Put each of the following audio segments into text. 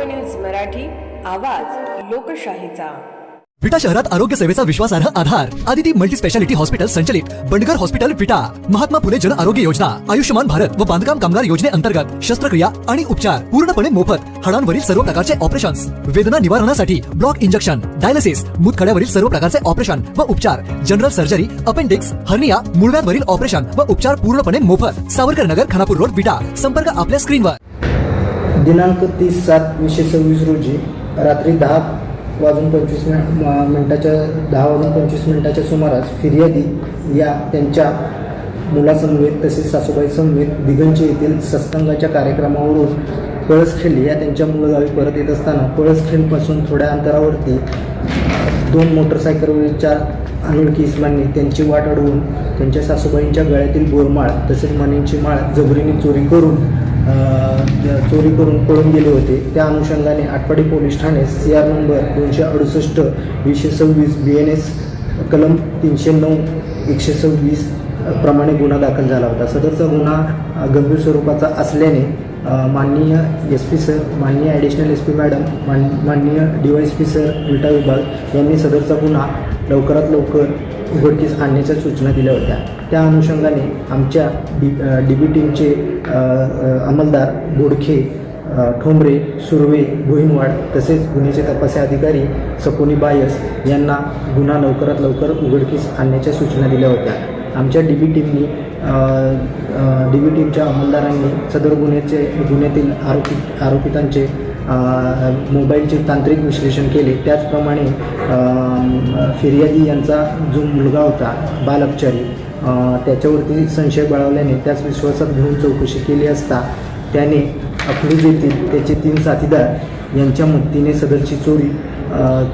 News Marathi, आवाज लोकशाहीचा। विटा शहरात आरोग्य सेवेचा विश्वासार्ह आधार आदिती मल्टी स्पेशालिटी हॉस्पिटल संचलित बंडगर हॉस्पिटल विटा, महात्मा फुले जन आरोग्य योजना, आयुष्यमान भारत व बांधकाम कामगार योजनेअंतर्गत शस्त्रक्रिया आणि उपचार पूर्णपणे मोफत, हाडांवरील सर्व प्रकारचे ऑपरेशन्स, वेदना निवारणासाठी ब्लॉक इंजेक्शन, डायलिसिस, मूतखड्यावरील सर्व प्रकारचे ऑपरेशन व उपचार, जनरल सर्जरी, अपेंडिक्स, हर्निया, मूळव्याधवरील ऑपरेशन व उपचार पूर्णपणे मोफत। सावरकर नगर, खानापूर रोड, विटा। संपर्क आपल्या स्क्रीनवर। दिनांक 30/7/2026 रोजी रात्री 10:25 सुमारास फिर्यादी या त्यांच्या मुलासमवेत तसेच सासूबाई समवेत दिगंची येथील सत्संगाच्या कार्यक्रमावरून पळसखेल या त्यांच्या मूळगावी परत येत असताना पळसखेलपासून थोड्या अंतरावरती 2 मोटरसायकलवरील 4 अनोळखी इस्मांनी त्यांची वाट अडवून त्यांच्या सासूबाईंच्या गळ्यातील बोरमाळ तसेच मणींची माळ जबरीने चोरी करून पळून गेले होते। त्या अनुषंगाने Atpadi police Thane CR number 268/2026 BNS कलम 309/126 प्रमाणे गुन्हा दाखल झाला होता। सदरचा गुन्हा गंभीर स्वरूपाचा असल्याने माननीय SP सर, माननीय ॲडिशनल SP मॅडम, माननीय DYSP सर विटा विभाग यांनी सदरचा गुन्हा लवकरात लवकर उघडकीस आणण्याच्या सूचना दिल्या होत्या। त्या अनुषंगाने आमच्या DB टीमचे अंमलदार बोडखे, ठोंबरे, सुर्वे, भुईनवाड तसेच गुन्ह्याचे तपासी अधिकारी सकोनी बायस यांना गुन्हा लवकरात लवकर उघडकीस आणण्याच्या सूचना दिल्या होत्या। आमच्या DB टीमच्या अंमलदारांनी सदर गुन्ह्यातील आरोपितांचे मोबाईलचे तांत्रिक विश्लेषण केले। त्याचप्रमाणे फिर्यादी यांचा जो मुलगा होता बालअपचारी, त्याच्यावरती संशय बळावल्याने त्याच विश्वासात घेऊन चौकशी केली असता त्याने अकलूज येथील त्याचे 3 साथीदार यांच्या मदतीने सदरची चोरी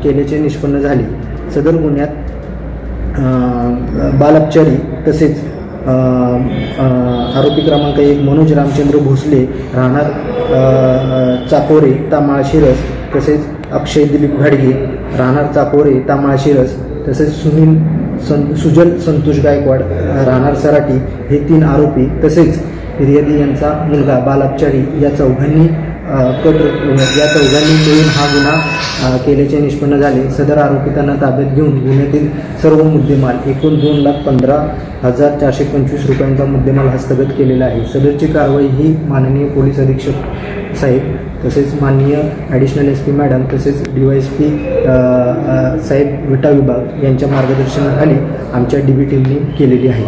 केल्याचे निष्पन्न झाले। सदर गुन्ह्यात बालअपचारी तसेच आरोपी क्रमांक 1 मनोज रामचंद्र भोसले राहणार चापोरे तामाळशिरस, तसेच अक्षय दिलीप घाडगे राहणार चापोरे तामाळशिरस, तसेच सुजल संतोष गायकवाड राहणार सराटी हे 3 आरोपी तसेच फिर्यादी यांचा मुलगा बालअपचारी या चौघांनी मिळून हा गुन्हा केल्याचे निष्पन्न झाले। सदर आरोपितांना ताब्यात घेऊन गुन्ह्यातील सर्व मुद्देमाल एकूण 2,15,425 रुपयांचा मुद्देमाल हस्तगत केलेला आहे। सदरची कारवाई ही माननीय पोलीस अधीक्षक साहेब तसेच माननीय ॲडिशनल SP मॅडम तसेच DYSP साहेब विटा विभाग यांच्या मार्गदर्शनाखाली आमच्या DB टीमने केलेली आहे।